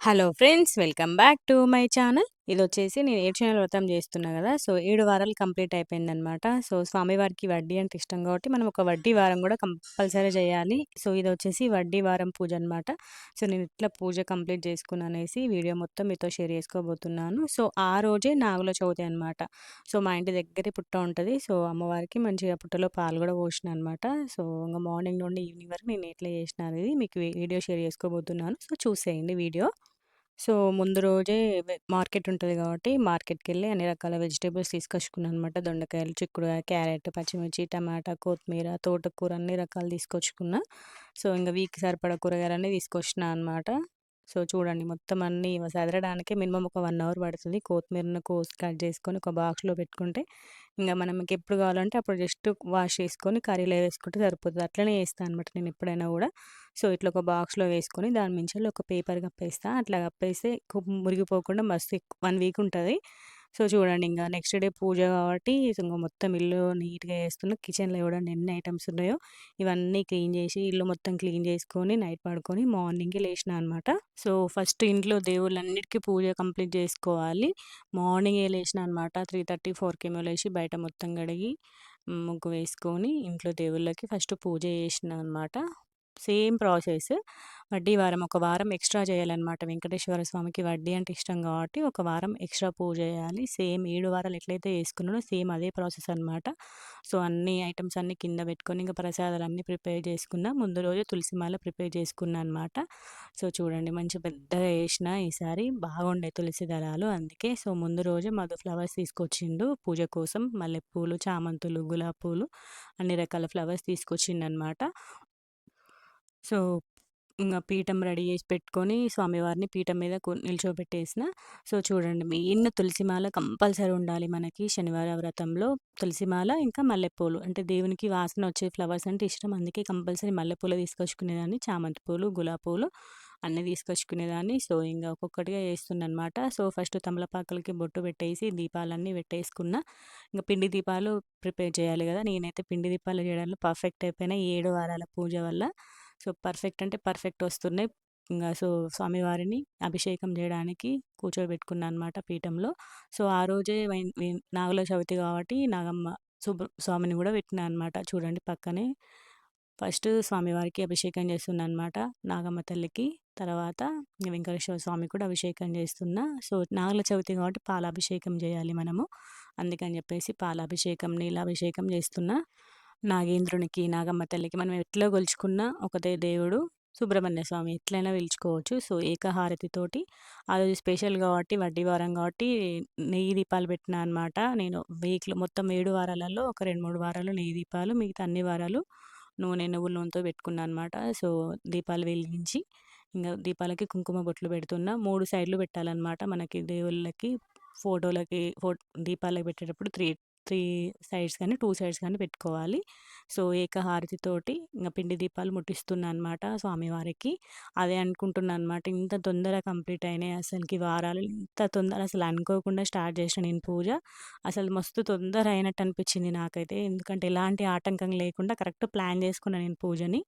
Hello friends, welcome back to my channel. ఇదొచ్చేసి నేను ఏడ్చనెల వ్రతం చేస్తున్నా కదా! సో, 7 వారాలు కంప్లీట్ అయిపోయిందనమాట. సో, స్వామివారికి వడ్డీ అంటే ఇష్టం కాబట్టి మనం ఒక వడ్డీ వారం కూడా కంపల్సరీ చేయాలి. సో, ఇదొచ్చేసి వడ్డీ వారం పూజ అనమాట. సో, నేను ఇట్లా పూజ కంప్లీట్ చేసుకున్నానేసి వీడియో మొత్తం మీతో షేర్ చేసుకోబోతున్నాను. సో, ఆ రోజే నాగుల చవితి అనమాట. సో, మా ఇంటి దగ్గరే పుట్ట ఉంటది. సో, అమ్మవారికి మంచిగా పుట్టలో పాలు కూడా పోషినా అనమాట. సో, ఇంగ మార్నింగ్ నుండి ఈవినింగ్ వరకు నేను ఎట్లా చేసినా అనేది మీకు వీడియో షేర్ చేసుకోబోతున్నాను. సో, చూసేయండి వీడియో. సో, ముందు రోజే మార్కెట్ ఉంటది గాబట్టి, మార్కెట్‌కెళ్ళి అన్ని రకాల వెజిటబుల్స్ తీసుకొచ్చుకున్నాననమాట. దొండకాయలు, చిక్కుడుగాయ, క్యారెట్, పచ్చిమిర్చి, టమాటా, కొత్తిమీర, తోటకూర అన్ని రకాలు తీసుకొచ్చుకున్నా. సో, ఇంగ వీక్‌కి సరిపడా కూరగాయలన్నీ తీసుకొచ్చినా అనమాట. సో, చూడండి మొత్తం అన్నీ సదరడానికే మినిమమ్ ఒక 1 అవర్ పడుతది. కొత్తిమీరను కోసి కట్ చేసుకొని ఒక బాక్స్‌లో పెట్టుకుంటే, ఇంగ మనకెప్పుడు కావాలంటే అప్పుడు జస్ట్ వాష్ చేసుకొని కర్రీలో వేసుకుంటే సరిపోతది. అట్లనే చేస్తా అనమాట నేను ఎప్పుడైనా గూడా. సో, ఇట్లా ఒక బాక్స్‌లో వేసుకొని దాని మించాలి ఒక పేపర్ కప్పేస్తా. అట్లా కప్పేస్తే మురిగిపోకుండా మస్తు 1 వీక్ ఉంటది. సో, చూడండి ఇంగ నెక్స్ట్ డే పూజ కాబట్టి ఇంగ మొత్తం ఇల్లు నీట్‌గా చేస్తున్నా. కిచెన్‌లో చూడండి ఎన్ని ఐటెమ్స్ ఉన్నాయో ఇవన్నీ క్లీన్ చేసి, ఇల్లు మొత్తం క్లీన్ చేసుకొని, నైట్ పడుకొని మార్నింగే లేషినా అనమాట. సో, ఫస్ట్ ఇంట్లో దేవుళ్ళన్నిటికి పూజ కంప్లీట్ జేసుకోవాలి. మార్నింగే లేషినా అనమాట. 3:30, 4కేమో లేసి బయట మొత్తం కడిగి, ముగ్గు వేసుకొని, ఇంట్లో దేవుళ్ళకి ఫస్ట్ పూజ చేషినా అనమాట. Same process. వడ్డీ వారం ఒక వారం ఎక్స్‌ట్రా చేయాలనమాట. వెంకటేశ్వర స్వామికి వడ్డీ అంటే ఇష్టం కాబట్టి, ఒక వారం ఎక్స్‌ట్రా పూజ చేయాలి. సేమ్ 7 వారాలు ఎట్లయితే చేసుకున్నానో సేమ్ అదే ప్రాసెస్ అనమాట. సో, అన్ని ఐటెమ్స్ అన్నీ కింద పెట్టుకొని, ఇంక ప్రసాదాలన్నీ ప్రిపేర్ చేసుకున్నా. ముందు రోజు తులసి మాల ప్రిపేర్ చేసుకున్నా అనమాట. సో, చూడండి మంచి పెద్దగా చేషినా ఈసారి. బాగుండే తులసి దళాలు అందుకే. సో, ముందు రోజే మధు ఫ్లవర్స్ తీసుకొచ్చిండు పూజ కోసం. మల్లెపూలు, చామంతులు, గులాబీ పూలు అన్ని రకాల ఫ్లవర్స్ తీసుకొచ్చిండనమాట. సో, ఇంగ పీఠం రెడీ చేసి పెట్టుకొని స్వామివారిని పీఠం మీద నిల్చోబెట్టేసిన. సో, చూడండి మెయిన్ తులసిమాల కంపల్సరీ ఉండాలి మనకి శనివార వ్రతంలో. తులసిమాల ఇంకా మల్లెపూలు. అంటే దేవునికి వాసన వచ్చే ఫ్లవర్స్ అంటే ఇష్టం. అందుకే కంపల్సరీ మల్లెపూలు తీసుకొచ్చుకునేదాన్ని. చామంతి పూలు, గులాబీ పూలు అన్నీ తీసుకొచ్చుకునేదాన్ని. సో, ఇంగ ఒక్కొక్కటిగా చేస్తున్ననమాట. సో, ఫస్ట్ తమలపాకులకి బొట్టు పెట్టేసి దీపాలన్నీ పెట్టేసుకున్నా. ఇంక పిండి దీపాలు ప్రిపేర్ చేయాలి గదా! నేనైతే పిండి దీపాలు చేయడంలో పర్ఫెక్ట్ అయిపోయినా ఈ 7 వారాల పూజ వల్ల. సో, పర్ఫెక్ట్ అంటే పర్ఫెక్ట్ వస్తున్నాయి. సో, స్వామివారిని అభిషేకం జేయడానికి కూర్చోబెట్టుకున్నా అనమాట పీఠంలో. సో, ఆ రోజే నాగుల చవితి కాబట్టి నాగమ్మ స్వామిని గూడా పెట్టినా అనమాట. చూడండి పక్కనే ఫస్ట్ స్వామివారికి అభిషేకం చేస్తున్నా అనమాట. నాగమ్మ తల్లికి. తర్వాత వెంకటేశ్వర స్వామికి కూడా అభిషేకం చేస్తున్నా. సో, నాగుల చవితి కాబట్టి పాలాభిషేకం జేయాలి మనము. అందుకని జెప్పేసి పాలాభిషేకం, నీలాభిషేకం చేస్తున్నా. నాగేంద్రునికి, నాగమ్మ తల్లికి మనం ఎట్లా కొలుచుకున్నా ఒకటే దేవుడు. సుబ్రహ్మణ్య స్వామి ఎట్లైనా పిలుచుకోవచ్చు. సో, ఏకహారతితోటి ఆ రోజు స్పెషల్ కాబట్టి వడ్డీ వారం కాబట్టి నెయ్యి దీపాలు పెట్టినా అనమాట. నేను వీక్‌లో మొత్తం 7 వారాలలో ఒక 2, 3 వారాలు నెయ్యి దీపాలు, మిగతా అన్ని వారాలు నువ్వుల నూనెతో పెట్టుకున్నా అనమాట. సో, దీపాలు వెలిగించి ఇంగ దీపాలకి కుంకుమ బొట్లు పెడుతున్నా. 3 సైడ్‌లు పెట్టాలనమాట. మనకి దేవుళ్ళకి, ఫోటోలకి దీపాలకి పెట్టేటప్పుడు 3 సైడ్స్ కానీ, 2 సైడ్స్ కానీ పెట్టుకోవాలి. సో, ఏకహారతితోటి ఇంగ పిండి దీపాలు ముట్టిస్తున్నా అనమాట స్వామివారికి. అదే అనుకుంటున్నా అనమాట. ఇంత తొందరగా కంప్లీట్ అయినాయి అసలకి వారాలు. ఇంత తొందర అసలు అనుకోకుండా స్టార్ట్ చేసిన నేను పూజ. అసలు మస్తు తొందర అయినట్టు అనిపించింది నాకైతే. ఎందుకంటే ఎలాంటి ఆటంకం లేకుండా కరెక్ట్ ప్లాన్ చేసుకున్నా నేను పూజని.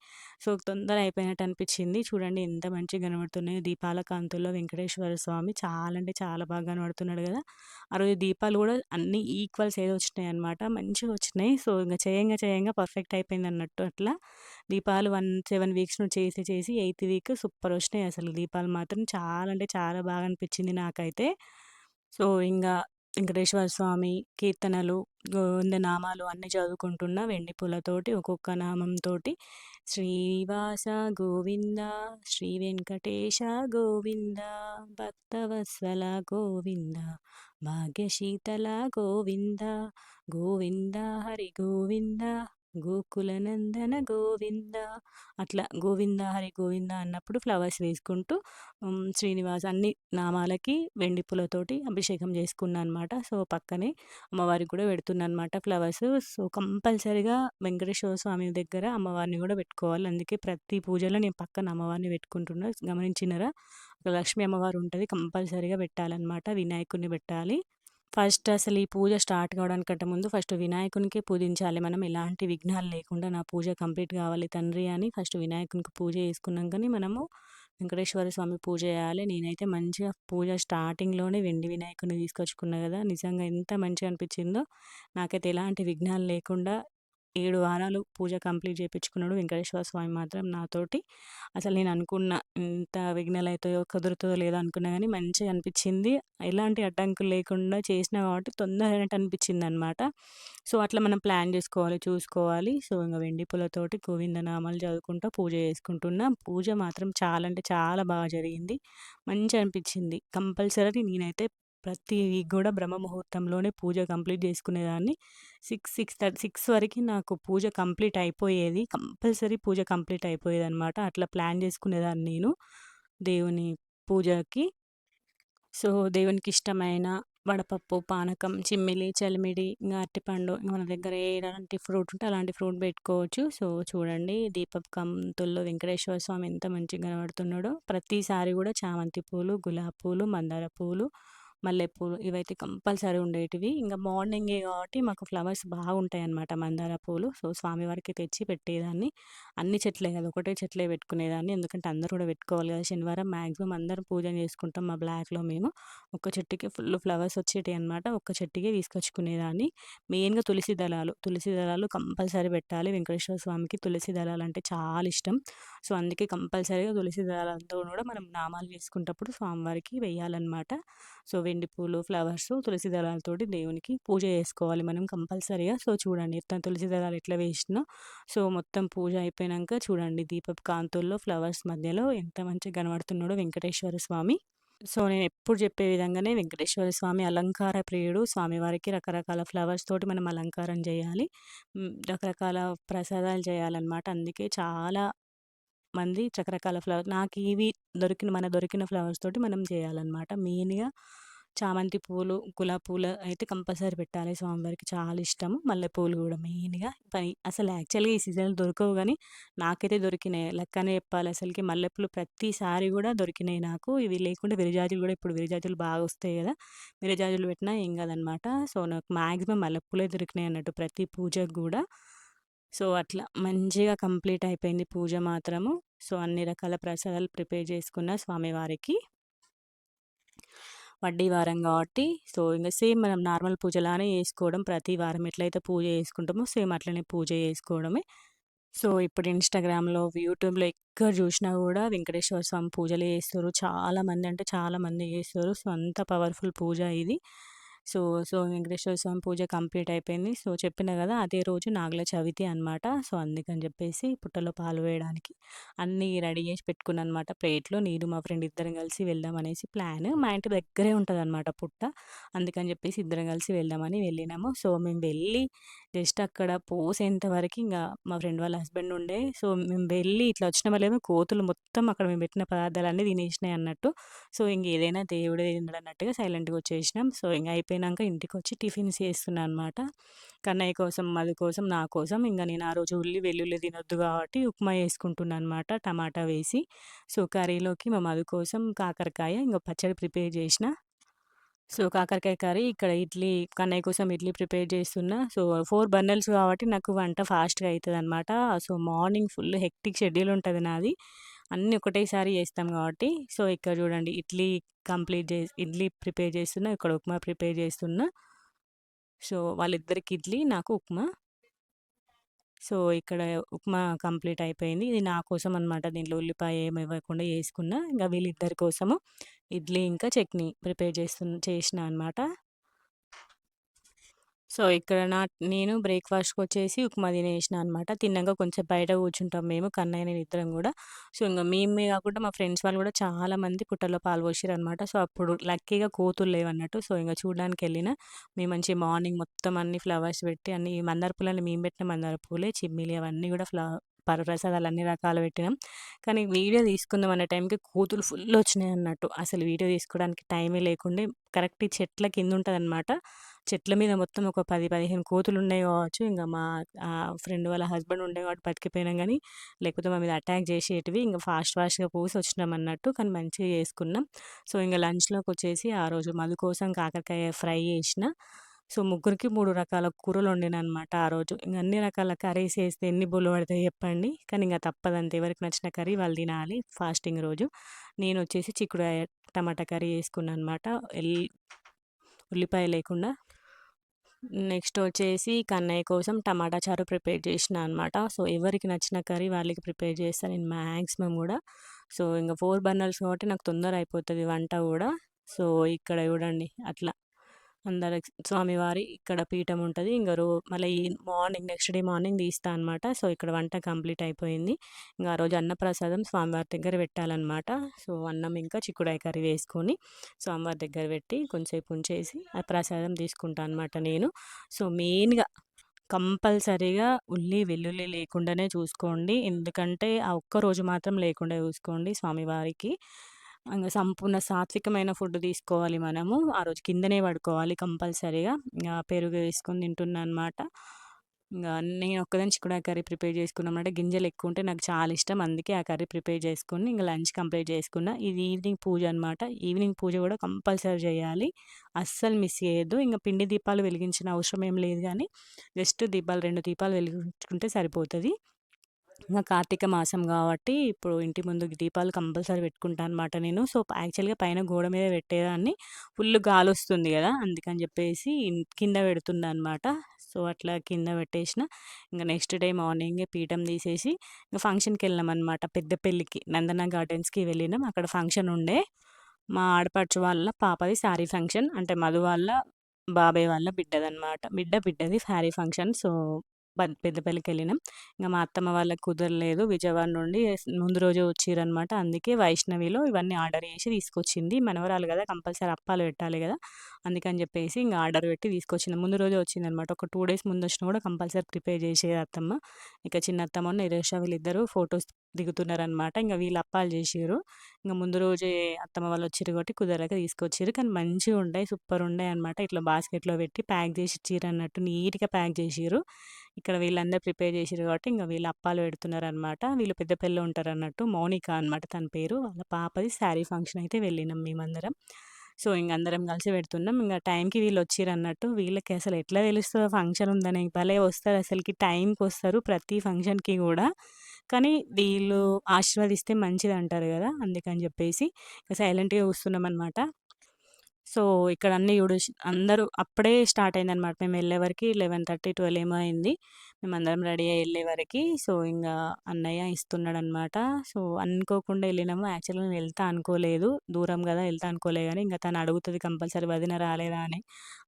సో, తొందర అయిపోయినట్టు అనిపించింది. చూడండి ఎంత మంచిగా కనబడుతున్నాయో దీపాల కాంతుల్లో వెంకటేశ్వర స్వామి. చాలా అంటే చాలా బాగా కనబడుతున్నాడు కదా! ఆ రోజు దీపాలు కూడా అన్నీ ఈక్వల్ సైజ్ వచ్చినాయన్నమాట. మంచిగా వచ్చినాయి. సో, ఇంక చేయంగా పర్ఫెక్ట్ అయిపోయిందన్నట్టు అట్లా. దీపాలు 7 వీక్స్ నుంచి చేసి 8థ్ వీక్ సూపర్ వచ్చినాయి అసలు దీపాలు మాత్రం. చాలా అంటే చాలా బాగా అనిపించింది నాకైతే. సో, వెంకటేశ్వర స్వామి కీర్తనలు, గోవిందనామాలు అన్నీ చదువుకుంటున్నా వెండి పూలతోటి ఒక్కొక్క నామంతోటి. శ్రీనివాస గోవింద, శ్రీ వెంకటేశ గోవింద, భక్తవత్సల గోవింద, భాగ్యశీతల గోవింద, గోవింద హరి గోవింద, గోకులనందన గోవింద. అట్లా గోవింద హరి గోవింద అన్నప్పుడు ఫ్లవర్స్ వేసుకుంటూ శ్రీనివాస్ అన్ని నామాలకి వెండి పూలతోటి అభిషేకం చేసుకున్నా అనమాట. సో, పక్కనే అమ్మవారికి కూడా పెడుతున్నా అనమాట ఫ్లవర్స్. సో, కంపల్సరీగా వెంకటేశ్వర స్వామి దగ్గర అమ్మవారిని కూడా పెట్టుకోవాలి. అందుకే ప్రతి పూజలో నేను పక్కన అమ్మవారిని పెట్టుకుంటున్నా. గమనించినారా? లక్ష్మీ అమ్మవారు ఉంటది. కంపల్సరీగా పెట్టాలన్నమాట. వినాయకుడిని పెట్టాలి. ఫస్ట్ అసలు ఈ పూజ స్టార్ట్ కావడానికంటే ముందు ఫస్ట్ వినాయకునికే పూజించాలి మనం. ఎలాంటి విఘ్నాలు లేకుండా నా పూజ కంప్లీట్ కావాలి తండ్రి అని ఫస్ట్ వినాయకునికి పూజ చేసుకున్నాకనే మనము వెంకటేశ్వర స్వామి పూజ చేయాలి. నేనైతే మంచిగా పూజ స్టార్టింగ్‌లోనే వెండి వినాయకుడిని తీసుకొచ్చుకున్నా గదా! నిజంగా ఎంత మంచిగా అనిపించిందో. నాకైతే ఎలాంటి విఘ్నాలు లేకుండా 7 వారాలు పూజ కంప్లీట్ చేపించుకున్నాడు వెంకటేశ్వర స్వామి మాత్రం నాతోటి. అసలు నేను అనుకున్న ఇంత విఘ్నాలైతాయో, కుదురుతదో లేదో అనుకున్నా గానీ మంచిగా అనిపించింది. ఎలాంటి అడ్డంకులు లేకుండా చేసినా కాబట్టి తొందరగా అయినట్టు అనిపించిందనమాట. సో, అట్లా మనం ప్లాన్ జేసుకోవాలి, చూసుకోవాలి. సో, ఇంగ వెండి పూలతోటి గోవిందనామాలు చదువుకుంటా పూజ చేసుకుంటున్నా. పూజ మాత్రం చాలా అంటే చాలా బాగా జరిగింది. మంచిగా అనిపించింది. కంపల్సరీ నేనైతే ప్రతి వీక్ గూడా బ్రహ్మ ముహూర్తంలోనే పూజ కంప్లీట్ జేసుకునేదాన్ని. 6 వరకి నాకు పూజ కంప్లీట్ అయిపోయేది. కంపల్సరీ పూజ కంప్లీట్ అయిపోయేదనమాట. అట్లా ప్లాన్ జేసుకునేదాన్ని నేను దేవుని పూజకి. సో, దేవునికిష్టమైన వడపప్పు, పానకం, చిమ్మిలి, చలిమిడి, ఇంగ అరటిపండు ఇంగ మన దగ్గర ఎలాంటి ఫ్రూట్ ఉంటే అలాంటి ఫ్రూట్ పెట్టుకోవచ్చు. సో, చూడండి దీపపు కాంతుల్లో వెంకటేశ్వర స్వామి ఎంత మంచిగా కనబడుతున్నాడో. ప్రతిసారి గూడా చామంతి పూలు, గులాబీ పూలు, మందార పూలు, మల్లెపూలు ఇవైతే కంపల్సరీ ఉండేటివి. ఇంగ మార్నింగే కాబట్టి మాకు ఫ్లవర్స్ బాగుంటాయన్నమాట మందార పూలు. సో, స్వామివారికి తెచ్చి పెట్టేదాన్ని. అన్ని చెట్లే కాదు ఒకటే చెట్లే పెట్టుకునేదాన్ని. ఎందుకంటే అందరూ కూడా పెట్టుకోవాలి కదా! శనివారం మాక్సిమం అందరం పూజ చేసుకుంటాం మా బ్లాక్‌లో మేము. ఒక్క చెట్టుకి ఫుల్ ఫ్లవర్స్ వచ్చేటియన్నమాట. ఒక్క చెట్టుకే తీసుకొచ్చుకునేదాన్ని. మెయిన్‌గా తులసి దళాలు కంపల్సరీ పెట్టాలి. వెంకటేశ్వర స్వామికి తులసి దళాలంటే చాలా ఇష్టం. సో, అందుకే కంపల్సరీగా తులసి దళాలతో కూడా మనం నామాలు చేసుకునేటప్పుడు స్వామివారికి వెయ్యాలన్నమాట. సో, వెండి పూలు, ఫ్లవర్సు, తులసి దళాలతోటి దేవునికి పూజ చేసుకోవాలి మనం కంపల్సరీగా. సో, చూడండి తులసి దళాలు ఎట్లా వేసినో. సో, మొత్తం పూజ అయిపోయినంక చూడండి దీపపు కాంతుల్లో ఫ్లవర్స్ మధ్యలో ఎంత మంచిగా కనబడుతున్నాడో వెంకటేశ్వర స్వామి. సో, నేనెప్పుడు చెప్పే విధంగానే వెంకటేశ్వర స్వామి అలంకార ప్రియుడు. స్వామివారికి రకరకాల ఫ్లవర్స్ తోటి మనం అలంకారం జేయాలి. రకరకాల ప్రసాదాలు చేయాలన్నమాట. అందుకే చాలా మంది రకరకాల నాకు ఇవి దొరికిన ఫ్లవర్స్ తోటి మనం చేయాలన్నమాట. మెయిన్‌గా చామంతి పూలు, గులాబీ పూలు అయితే కంపల్సరీ పెట్టాలి స్వామివారికి చాలా ఇష్టము. మల్లెపూలు గూడా మెయిన్‌గా అసలు యాక్చువల్‌గా ఈ సీజన్‌లో దొరకవు గానీ, నాకైతే దొరికినాయి. లక్ అనే చెప్పాలి అసలకి. మల్లెపూలు ప్రతిసారి గూడా దొరికినాయి నాకు. ఇవి లేకుంటే విరజాజులు గూడా ఇప్పుడు విరజాజులు బాగా వస్తాయి గదా! విరజాజులు పెట్టినా ఏం గాదనమాట. సో, నాకు మాక్సిమం మల్లెపూలే దొరికినాయి అన్నట్టు ప్రతి పూజకు గూడా. సో, అట్లా మంచిగా కంప్లీట్ అయిపోయింది పూజ మాత్రము. సో, అన్ని రకాల ప్రసాదాలు ప్రిపేర్ చేసుకున్న స్వామివారికి. వడ్డీ వారం కాబట్టి సో, ఇంగ సేమ్ మనం నార్మల్ పూజలానే చేసుకోవడం. ప్రతి వారం ఎట్లయితే పూజ చేసుకుంటామో సేమ్ అట్లనే పూజ చేసుకోవడమే. సో, ఇప్పుడు ఇన్‌స్టాగ్రామ్‌లో, యూట్యూబ్‌లో ఎక్కడ జూషినా గూడా వెంకటేశ్వర స్వామి పూజలే చేస్తుర్రు. చాలామంది అంటే చాలామంది చేస్తుర్రు. సో, అంత పవర్‌ఫుల్ పూజ ఇది. సో, వెంకటేశ్వర స్వామి పూజ కంప్లీట్ అయిపోయింది. సో, చెప్పినా గదా! అదే రోజు నాగుల చవితి అనమాట. సో, అందుకని జెప్పేసి పుట్టలో పాలు వేయడానికి అన్నీ రెడీ జేసి పెట్టుకున్నాననమాట ప్లేట్‌లో. నేను మా ఫ్రెండ్ ఇద్దరం కలిసి వెళ్దామనేసి ప్లాన్. మా ఇంటి దగ్గరే ఉంటదనమాట పుట్ట. అందుకని జెప్పేసి ఇద్దరం కలిసి వెళ్దామని వెళ్ళినాము. సో, మేము వెళ్ళి జస్ట్ అక్కడ పోసేంత వరకి ఇంగ మా ఫ్రెండ్ వాళ్ళ హస్బెండ్ ఉండే. సో, మేము వెళ్ళి ఇట్లా వచ్చినామో లేదో కోతులు మొత్తం అక్కడ మేము పెట్టిన పదార్థాలన్నీ తినేసినాయి అన్నట్టు. సో, ఇంగేదైనా దేవుడే తిన్నాడన్నట్టుగా సైలెంట్‌గా వచ్చేసినాం. సో, ఇంగ అయిపోయినంక ఇంటికొచ్చి టిఫిన్స్ చేస్తున్నా అనమాట. కన్నయ్య కోసం, మధు కోసం, నా కోసం. ఇంగ నేను ఆ రోజు వెల్లుల్లి తినొద్దు కాబట్టి ఉప్మా చేసుకుంటున్నా అనమాట టమాటా వేసి. సో, కర్రీలోకి మా మధు కోసం కాకరకాయ, ఇంగ పచ్చడి ప్రిపేర్ చేసిన. సో, కాకరకాయ కర్రీ ఇక్కడ కన్నయ్య కోసం ఇడ్లీ ప్రిపేర్ చేస్తున్నా. సో, 4 బర్నర్స్ కాబట్టి నాకు వంట ఫాస్ట్‌గా అయితదనమాట. So, morning full hectic schedule ఉంటది నాది. అన్నీ ఒకటేసారి చేస్తాం కాబట్టి. సో, ఇక్కడ చూడండి ఇడ్లీ ప్రిపేర్ చేస్తున్నా. ఇక్కడ ఉప్మా ప్రిపేర్ చేస్తున్నా. సో, వాళ్ళిద్దరికి ఇడ్లీ, నాకు ఉప్మా. సో, ఇక్కడ ఉప్మా కంప్లీట్ అయిపోయింది. ఇది నా కోసం అనమాట. దీంట్లో ఉల్లిపాయ ఏమి ఇవ్వకుండా చేసుకున్నా. ఇంక వీళ్ళిద్దరి కోసము ఇడ్లీ ఇంకా చట్నీ ప్రిపేర్ చేసినా అనమాట. సో, ఇక్కడ నేను బ్రేక్‌ఫాస్ట్‌కొచ్చేసి ఉప్మా తినేసినా అనమాట. తిన్నాక కొంచెం బయట కూర్చుంటాం మేము కన్నయ్య, నేను ఇద్దరం గూడా. సో, ఇంగ మేమే గాకుండా మా ఫ్రెండ్స్ వాళ్ళు గూడా చాలామంది పుట్టలో పాలు పోసిర్రనమాట. సో, అప్పుడు లక్కీగా కోతులు లేవన్నట్టు. సో, ఇంగ చూడడానికెళ్ళిన. మేము మంచిగా మార్నింగ్ మొత్తం అన్ని ఫ్లవర్స్ పెట్టి అన్ని మందార పూలన్నీ మేము పెట్టిన మందార పూలే, చిమ్మిలి అవన్నీ గూడా ప్రసాదాలు అన్ని రకాలు పెట్టినాం. కానీ వీడియో తీసుకుందాం అనే టైంకి కోతులు ఫుల్ వచ్చినాయన్నట్టు. అసలు వీడియో తీసుకోవడానికి టైమే లేకుండే. కరెక్ట్ ఈ చెట్ల కింద ఉంటదనమాట. చెట్ల మీద మొత్తం ఒక 10, 15 కోతులున్నాయి గావచ్చు. ఇంగ మా ఫ్రెండ్ వాళ్ళ హస్బెండ్ ఉండే కాబట్టి బతికిపోయినాం గానీ, లేకపోతే మా మీద అటాక్ జేసేటివి. ఇంగ ఫాస్ట్‌గా వచ్చినామన్నట్టు. కానీ మంచిగా చేసుకున్నాం. సో, ఇంగ లంచ్‌లోకొచ్చేసి ఆ రోజు మధు కోసం కాకరకాయ ఫ్రై చేసిన. సో, ముగ్గురికి 3 రకాల కూరలు వండిననమాట ఆ రోజు. ఇంగ అన్ని రకాల కర్రీస్ ఏస్తే ఎన్ని బొల్లు పడతాయి చెప్పండి. కానీ ఇంగ తప్పదంతే. ఎవరికి నచ్చిన కర్రీ వాళ్ళు తినాలి ఫాస్టింగ్ రోజు. నేనొచ్చేసి చిక్కుడుకాయ టమాటా కర్రీ చేసుకున్నా అనమాట. ఎల్ ఉల్లిపాయ లేకుండా. నెక్స్ట్ వచ్చేసి కన్నయ్య కోసం టమాటా చారు ప్రిపేర్ చేసినా అనమాట. సో, ఎవరికి నచ్చిన కర్రీ వాళ్ళకి ప్రిపేర్ చేస్తా నేను మాక్సిమం గూడా. సో, ఇంగ 4 బర్నర్స్ కాబట్టి నాకు తొందర అయిపోతది వంట గూడా. సో, ఇక్కడ చూడండి అట్లా అందరికి స్వామివారి ఇక్కడ పీఠం ఉంటది. ఇంగ మళ్ళీ ఈ మార్నింగ్ నెక్స్ట్ డే మార్నింగ్ తీస్తా అనమాట. సో, ఇక్కడ వంట కంప్లీట్ అయిపోయింది. ఇంగ ఆ రోజు అన్నప్రసాదం స్వామివారి దగ్గర పెట్టాలనమాట. సో, అన్నం ఇంకా చిక్కుడాయ కర్రీ వేసుకొని స్వామివారి దగ్గర పెట్టి కొంచెంసేపు ఉంచేసి ఆ ప్రసాదం తీసుకుంటా అనమాట నేను. సో, మెయిన్‌గా కంపల్సరీగా వెల్లుల్లి లేకుండానే చూసుకోండి. ఎందుకంటే ఆ ఒక్క రోజు మాత్రం లేకుండా చూసుకోండి స్వామివారికి. ఇంగ సంపూర్ణ సాత్వికమైన ఫుడ్ తీసుకోవాలి మనము. ఆ రోజు కిందనే పడుకోవాలి కంపల్సరీగా. ఇంగ పెరుగు వేసుకొని తింటున్నా అనమాట. ఇంగ నేను ఒక్కదాన్ని చిక్కుడుకాయ కర్రీ ప్రిపేర్ చేసుకున్నామంటే గింజలెక్కువుంటే నాకు చాలా ఇష్టం. అందుకే ఆ కర్రీ ప్రిపేర్ చేసుకొని ఇంగ లంచ్ కంప్లీట్ చేసుకున్నా. ఇది ఈవినింగ్ పూజ అనమాట. ఈవినింగ్ పూజ గూడా కంపల్సరీ చేయాలి. అస్సలు మిస్ చేయొద్దు. ఇంగ పిండి దీపాలు వెలిగించిన అవసరం ఏం లేదు గానీ, జస్ట్ దీపాలు 2 దీపాలు వెలిగించుకుంటే సరిపోతది. ఇంగ కార్తీక మాసం గాబట్టి, ఇప్పుడు ఇంటి ముందు దీపాలు కంపల్సరీ పెట్టుకుంటా అనమాట నేను. సో, యాక్చువల్‌గా పైన గోడ మీద పెట్టేదాన్ని. ఫుల్ గాలొస్తుంది గదా! అందుకని జెప్పేసి కింద పెడుతున్నా అనమాట. సో, అట్లా కింద పెట్టేసిన. ఇంగ నెక్స్ట్ డే మార్నింగే పీఠం తీసేసి, ఇంగ ఫంక్షన్‌కెళ్ళినామనమాట. పెద్ద పెళ్ళికి నందన గార్డెన్స్‌కి వెళ్ళినాం. అక్కడ ఫంక్షన్ ఉండే. మా ఆడపడుచు వాళ్ళ పాపది శారీ ఫంక్షన్. అంటే మధు వాళ్ళ బాబాయ్ వాళ్ళ బిడ్డదనమాట. బిడ్డది శారీ ఫంక్షన్. సో, పెద్దపల్లికెళ్ళినాం. ఇంగ మా అత్తమ్మ వాళ్ళకి కుదరలేదు. విజయవాడ నుండి ముందు రోజే వచ్చిర్రనమాట. అందుకే వైష్ణవిలో ఇవన్నీ ఆర్డర్ చేసి తీసుకొచ్చింది. మనవరాలు గదా! కంపల్సరీ అప్పాలు పెట్టాలి గదా! అందుకని జెప్పేసి ఇంగ ఆర్డర్ పెట్టి తీసుకొచ్చింది. ముందు రోజే వచ్చిందనమాట. ఒక 2 డేస్ ముందొచ్చినా గూడా కంపల్సరీ ప్రిపేర్ చేసేది అత్తమ్మ. ఇక చిన్నత్తమ్మను నిరేష వీళ్ళిద్దరూ ఫోటోస్ దిగుతున్నారనమాట. ఇంగ వీళ్ళు అప్పాలు జేషిర్రు. ఇంగ ముందు రోజే అత్తమ్మ వాళ్ళు వచ్చిర్రు కాబట్టి కుదరక తీసుకొచ్చిర్రు. కానీ మంచిగుండాయి. సూపరుండాయనమాట. ఇట్లా బాస్కెట్‌లో పెట్టి ప్యాక్ జేసి ఇచ్చిర్రన్నట్టు నీట్‌గా ప్యాక్ జేషిర్రు. ఇక్కడ వీళ్ళందరూ ప్రిపేర్ చేసిర్రు కాబట్టి ఇంగ వీళ్ళు అప్పాలు పెడుతున్నారనమాట. వీళ్ళు పెద్దపల్లిలో ఉంటారన్నట్టు. మౌనిక అనమాట తన పేరు. వాళ్ళ పాపది శారీ ఫంక్షన్ అయితే వెళ్ళినాం మేమందరం. సో, ఇంగ అందరం కలిసి పెడుతున్నాం. ఇంగ టైంకి వీళ్ళొచ్చిర్రన్నట్టు. వీళ్ళకి అసలు ఎట్లా తెలుస్తదో ఫంక్షన్ ఉందని. భలే వస్తారు అసలకి టైంకొస్తారు ప్రతి ఫంక్షన్‌కి గూడా. కానీ వీళ్ళు ఆశీర్వదిస్తే మంచిదంటారు గదా! అందుకని జెప్పేసి సైలెంట్‌గా కూస్తున్నామనమాట. సో, ఇక్కడ అన్నీ అందరూ అప్పుడే స్టార్ట్ అయిందనమాట. మేమెళ్ళేవరకి 11:30, 12 ఏమో అయింది. మేమందరం రెడీ అయ్యి ఎళ్ళేవరకి. సో, ఇంగా అన్నయ్య ఇస్తున్నాడనమాట. సో, అనుకోకుండా ఎళ్ళినాము. యాక్చువల్‌గా నేను వెళ్తా అనుకోలేదు. దూరం గదా! ఎళ్తా అనుకోలే గానీ, ఇంగ తను అడుగుతది కంపల్సరీ వదిన రాలేదా అని.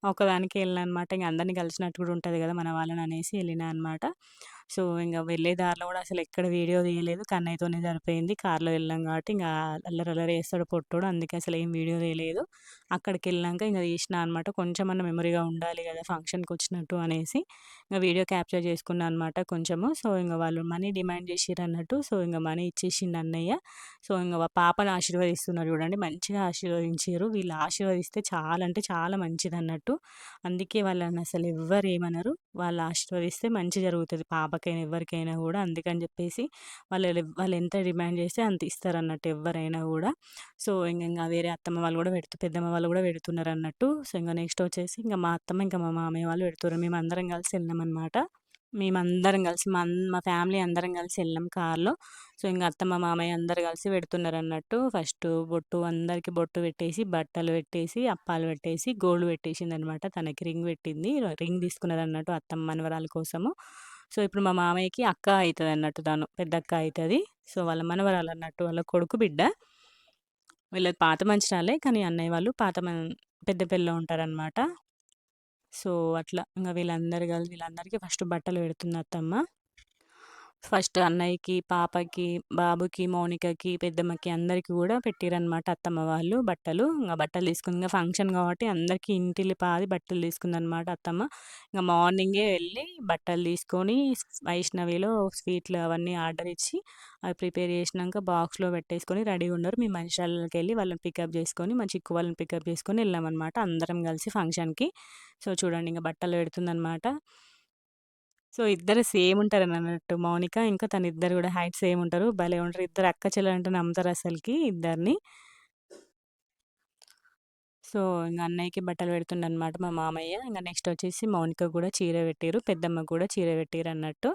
ఒక్కదానికే ఎళ్ళినా అనమాట. ఇంగ అందరిని కలిసినట్టు గూడా ఉంటది గదా! మన వాళ్ళననేసి ఎళ్ళినా అనమాట. సో, ఇంగ వెళ్ళే దారిలో గూడా అసలెక్కడ వీడియో తీయలేదు. కన్నయ్యతోనే సరిపోయింది. కార్‌లో వెళ్ళాం గాబట్టి, ఇంగా అల్లరి అల్లరి చేస్తాడు పొట్టోడు. అందుకే అసలేం వీడియో తీయలేదు. అక్కడికెళ్ళినంక ఇంగ తీసినా అనమాట. కొంచెమన్నా మెమరీగా ఉండాలి గదా! ఫంక్షన్‌కొచ్చినట్టు అనేసి, ఇంగ వీడియో క్యాప్చర్ చేసుకున్నా అనమాట కొంచెము. సో, ఇంగ వాళ్ళు మనీ డిమాండ్ చేషిర్రన్నట్టు. సో, ఇంగ మనీ ఇచ్చేషిండు అన్నయ్య. సో, ఇంగ పాపని ఆశీర్వదిస్తున్నారు చూడండి. మంచిగా ఆశీర్వదించిర్రు. వీళ్ళు ఆశీర్వదిస్తే చాలా అంటే చాలా మంచిదన్నట్టు. అందుకే వాళ్ళనసలు ఎవ్వరేమనరు. వాళ్ళు ఆశీర్వదిస్తే మంచి జరుగుతది పాపకైనా, ఎవ్వరికైనా గూడా. అందుకని జెప్పేసి వాళ్ళెంత డిమాండ్ చేస్తే అంత ఇస్తారన్నట్టు ఎవ్వరైనా గూడా. సో, ఇంగ వేరే అత్తమ్మ వాళ్ళు గూడా పెద్దమ్మ వాళ్ళు గూడా పెడుతున్నారన్నట్టు. సో, ఇంగ నెక్స్ట్ వచ్చేసి ఇంగ మా అత్తమ్మ, ఇంకా మా మామయ్య వాళ్ళు పెడుతుర్రు. మేమందరం కలిసి ఎళ్ళామనమాట. మేమందరం కలిసి మా ఫ్యామిలీ అందరం కలిసి ఎళ్ళాం కార్‌లో. సో, ఇంగ అత్తమ్మ, మామయ్య అందరూ కలిసి పెడుతున్నారన్నట్టు. అందరికి బొట్టు పెట్టేసి, బట్టలు పెట్టేసి, అప్పాలు పెట్టేసి, గోల్డ్ పెట్టేసిందనమాట. తనకి రింగ్ పెట్టింది. రింగ్ తీసుకున్నదన్నట్టు అత్తమ్మ మనవరాల కోసము. సో, ఇప్పుడు మా మామయ్యకి అక్క అయితదన్నట్టు తను. పెద్దక్క అయితది. సో, వాళ్ళ మనవరాలన్నట్టు. వాళ్ళ కొడుకు బిడ్డ. వీళ్ళది పాత మంచిర్యాలే. కానీ అన్నయ్య వాళ్ళు పెద్దపల్లిలో ఉంటారనమాట. సో, అట్లా ఇంగ వీళ్ళందరికీ ఫస్ట్ బట్టలు పెడుతుంది అత్తమ్మ. ఫస్ట్ అన్నయ్యకి, పాపకి, బాబుకి, మౌనికకి, పెద్దమ్మకి అందరికి గూడా పెట్టిరనమాట అత్తమ్మ వాళ్ళు బట్టలు. ఇంగ బట్టలు తీసుకుంది. ఇంగ ఫంక్షన్ గాబట్టి అందరికీ ఇంటిల్లిపాది బట్టలు తీసుకుందనమాట అత్తమ్మ. ఇంగ మార్నింగే వెళ్ళి బట్టలు తీసుకొని వైష్ణవిలో స్వీట్లు అవన్నీ ఆర్డర్ ఇచ్చి, అవి ప్రిపేర్ చేసినంక బాక్స్‌లో పెట్టేసుకొని రెడీగున్నారు. మేము మంచిర్యాలకెళ్ళి వాళ్ళని పికప్ చేసుకొని, మా చిక్కు వాళ్ళని పికప్ చేసుకొని ఎళ్ళామనమాట అందరం కలిసి ఫంక్షన్‌కి. సో, చూడండి ఇంగ బట్టలు పెడుతుందనమాట. సో, ఇద్దరు సేమ్ ఉంటారనన్నట్టు. మౌనిక ఇంకా తనిద్దరు గూడా హైట్ సేమ్ ఉంటారు. భలే ఉంటారు. ఇద్దరు అక్క చెల్లెలంటే నమ్ముతారసలకి ఇద్దరిని. సో, ఇంగ అన్నయ్యకి బట్టలు పెడుతుండనమాట మా మామయ్య. ఇంగ నెక్స్ట్ వచ్చేసి మౌనికకి గూడా చీర పెట్టిర్రు. పెద్దమ్మకి గూడా చీర పెట్టిరన్నట్టు.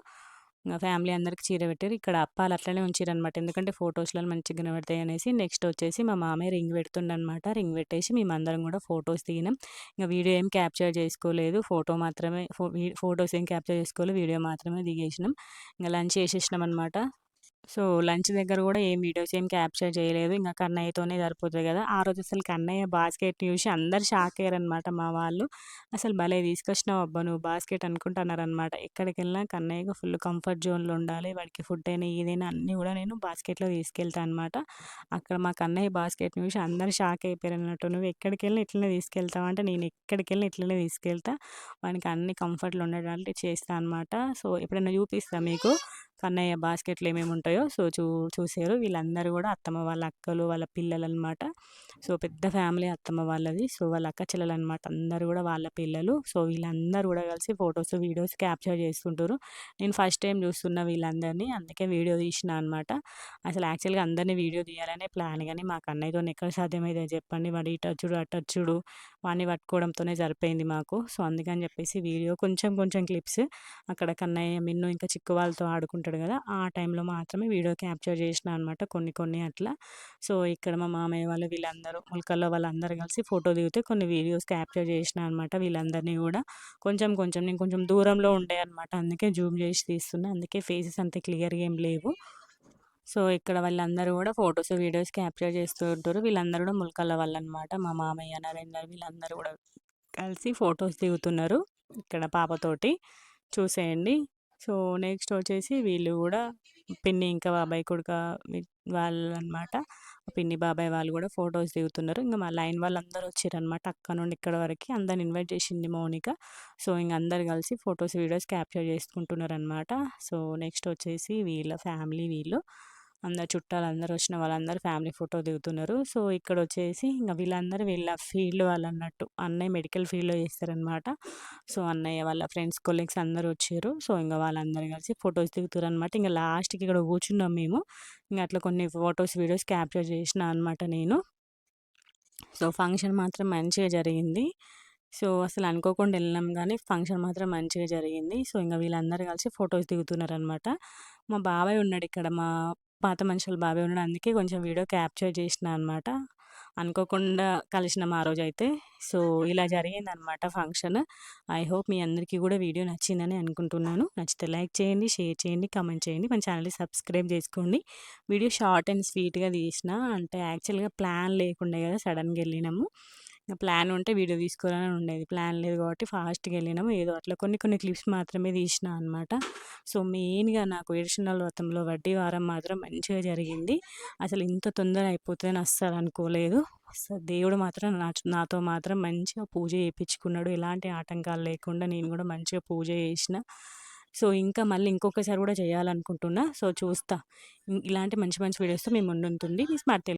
ఇంగ ఫ్యామిలీ అందరికి చీర పెట్టిర్రు. ఇక్కడ అప్పాలు అట్లనే ఉంచిరనమాట. ఎందుకంటే ఫోటోస్‌లలో మంచిగా కనబడతాయనేసి. నెక్స్ట్ వచ్చేసి మా మామయ్య రింగ్ పెడుతుండనమాట. రింగ్ పెట్టేసి మేమందరం గూడా ఫోటోస్ దిగినాం. ఇంగ వీడియో ఏం క్యాప్చర్ చేసుకోలేదు. ఫోటో మాత్రమే ఫోటోస్ ఏం క్యాప్చర్ చేసుకోలే. వీడియో మాత్రమే దిగేసినాం. ఇంగ లంచ్ చేసేసినామనమాట. సో, లంచ్ దగ్గర గూడా ఏం వీడియోస్ ఏం క్యాప్చర్ చేయలేదు. ఇంక కన్నయ్యతోనే సరిపోతది గదా! ఆ రోజు అసలు కన్నయ్య బాస్కెట్ చూసి అందరూ షాక్ అయ్యారనమాట మా వాళ్ళు. "అసలు భలే తీసుకొచ్చినావు అబ్బా నువ్వు బాస్కెట్" అనుకుంటున్నారనమాట. ఎక్కడికెళ్ళినా కన్నయ్యకి ఫుల్ కంఫర్ట్ జోన్‌లో ఉండాలి. వాడికి ఫుడ్ అయినా, ఏదైనా అన్నీ గూడా నేను బాస్కెట్‌లో తీసుకెళ్తా అనమాట. అక్కడ మా కన్నయ్య బాస్కెట్‌ని చూసి అందరూ షాక్ అయిపోయారన్నట్టు. "నువ్వు ఎక్కడికెళ్ళినా ఇట్లనే తీసుకెళ్తావా?" అంటే, "నేను ఎక్కడికెళ్ళినా ఇట్లనే తీసుకెళ్తా. వానికి అన్ని కంఫర్ట్‌లో ఉండేటట్టు చేస్తా" అనమాట. సో, ఎప్పుడైనా చూపిస్తా మీకు. కన్నయ్య బాస్కెట్‌లో ఏమేమి ఉంటాయో. సో, చూసారు. వీళ్ళందరూ గూడా అత్తమ్మ వాళ్ళ అక్కలు, వాళ్ళ పిల్లలనమాట. సో, పెద్ద ఫ్యామిలీ అత్తమ్మ వాళ్ళది. సో, వాళ్ళ అక్క చెల్లెలనమాట. అందరూ గూడా వాళ్ళ పిల్లలు. సో, వీళ్ళందరూ గూడా కలిసి ఫోటోస్, వీడియోస్ క్యాప్చర్ చేసుకుంటుర్రు. నేను ఫస్ట్ టైమ్ చూస్తున్నా వీళ్ళందరిని. అందుకే వీడియో తీషినా అనమాట. అసలు యాక్చువల్‌గా అందరిని వీడియో తీయాలనే ప్లాన్ గానీ, మా కన్నయ్యతోని ఎక్కడ సాధ్యమైతది చెప్పండి. వాడు ఇటొచ్చుడు, అటొచ్చుడు, వాడిని పట్టుకోవడంతోనే సరిపోయింది మాకు. సో, అందుకని చెప్పేసి వీడియో కొంచెం కొంచెం క్లిప్స్ అక్కడ కన్నయ్య, మిన్ను ఇంకా చిక్కు వాళ్ళతో ఆడుకుంటాడు గదా! ఆ టైంలో మాత్రమే వీడియో క్యాప్చర్ చేషినా అనమాట. కొన్ని కొన్ని అట్లా. సో, ఇక్కడ మా మామయ్య వాళ్ళు వీళ్ళందరూ ముల్కల్లో వాళ్ళందరూ కలిసి ఫోటో దిగితే కొన్ని వీడియోస్ క్యాప్చర్ చేషినా అనమాట. వీళ్ళందరిని గూడా కొంచెం కొంచెం నేను కొంచెం దూరంలో ఉండే అనమాట. అందుకే జూమ్ జేసి తీస్తున్నా. అందుకే ఫేసెస్ అంత క్లియర్‌గా ఏం లేవు. సో, ఇక్కడ వాళ్ళందరూ గూడా ఫోటోస్, వీడియోస్ క్యాప్చర్ చేస్తూ ఉంటారు. వీళ్ళందరూ గూడా ముల్కల వాళ్ళనమాట. మా మామయ్య, నరేందర్ వీళ్ళందరూ గూడా కలిసి ఫోటోస్ దిగుతున్నారు. ఇక్కడ పాపతోటి. చూసేయండి. సో, నెక్స్ట్ వచ్చేసి వీళ్ళు గూడా పిన్ని ఇంకా బాబాయ్ కొడుక వాళ్ళనమాట. పిన్ని, బాబాయ్ వాళ్ళు గూడా ఫోటోస్ దిగుతున్నారు. ఇంగ మా లైన్ వాళ్ళందరూ వచ్చిర్రనమాట. అక్కడ నుండి ఇక్కడ వరకి అందరిని ఇన్వైట్ చేసింది మౌనిక. సో, ఇంగ అందరూ కలిసి ఫోటోస్, వీడియోస్ క్యాప్చర్ చేసుకుంటున్నారనమాట. సో, నెక్స్ట్ వచ్చేసి వీళ్ళ ఫ్యామిలీ వీళ్ళు. అందరు చుట్టాలందరూ వచ్చిన వాళ్ళందరూ ఫ్యామిలీ ఫోటో దిగుతున్నారు. సో, ఇక్కడొచ్చేసి ఇంగ వీళ్ళందరూ వీళ్ళ ఫీల్డ్ వాళ్ళన్నట్టు. అన్నయ్య మెడికల్ ఫీల్డ్‌లో చేస్తారనమాట. సో, అన్నయ్య వాళ్ళ ఫ్రెండ్స్, కొలీగ్స్ అందరూ వచ్చిర్రు. సో, ఇంగ వాళ్ళందరూ కలిసి ఫోటోస్ దిగుతుర్రనమాట. ఇంగ లాస్ట్‌కి ఇక్కడ కూర్చున్నాం మేము. ఇంగ అట్లా కొన్ని ఫోటోస్, వీడియోస్ క్యాప్చర్ చేషినా అనమాట నేను. సో, ఫంక్షన్ మాత్రం మంచిగా జరిగింది. సో, అసలు అనుకోకుండా ఎళ్ళినాం గానీ, ఫంక్షన్ మాత్రం మంచిగా జరిగింది. సో, ఇంగ వీళ్ళందరూ కలిసి ఫోటోస్ దిగుతున్నారనమాట. మా బాబాయ్ ఉన్నాడిక్కడ. మా పాత మనుషుల బాబాయ్ ఉన్నాడు. అందుకే కొంచెం వీడియో క్యాప్చర్ చేషినా అనమాట. అనుకోకుండా కలిసినాం ఆ రోజైతే. సో, ఇలా జరిగిందనమాట ఫంక్షన్. ఐ హోప్ మీ అందరికీ గూడా వీడియో నచ్చిందని అనుకుంటున్నాను. నచ్చితే లైక్ చేయండి, షేర్ చేయండి, కామెంట్ చేయండి. మన ఛానల్‌ని సబ్స్క్రైబ్ చేసుకోండి. వీడియో షార్ట్ అండ్ స్వీట్‌గా తీసిన. అంటే యాక్చువల్‌గా ప్లాన్ లేకుండే గదా! సడెన్‌గా ఎళ్ళినాము. ప్లాన్ ఉంటే వీడియో తీసుకోవాలని ఉండేది. ప్లాన్ లేదు కాబట్టి ఫాస్ట్‌గా ఎళ్ళినాము. ఏదో అట్లా కొన్ని కొన్ని క్లిప్స్ మాత్రమే తీషినా అనమాట. సో, మెయిన్‌గా నాకు ఏడుశునల వ్రతంలో వడ్డీ వారం మాత్రం మంచిగా జరిగింది. అసలు ఇంత తొందర అయిపోతదని అస్సలు అనుకోలేదు. దేవుడు మాత్రం నాతో మాత్రం మంచిగా పూజ చేపిచ్చుకున్నాడు. ఎలాంటి ఆటంకాలు లేకుండా నేను గూడా మంచిగా పూజ చేషిన. సో, ఇంకా మళ్ళీ ఇంకొకసారి గూడా చేయాలనుకుంటున్నా. సో, చూస్తా. ఇలాంటి మంచి మంచి వీడియోస్‌తో మీ ముందుంటుంది. మీ స్మార్ట్ తెలు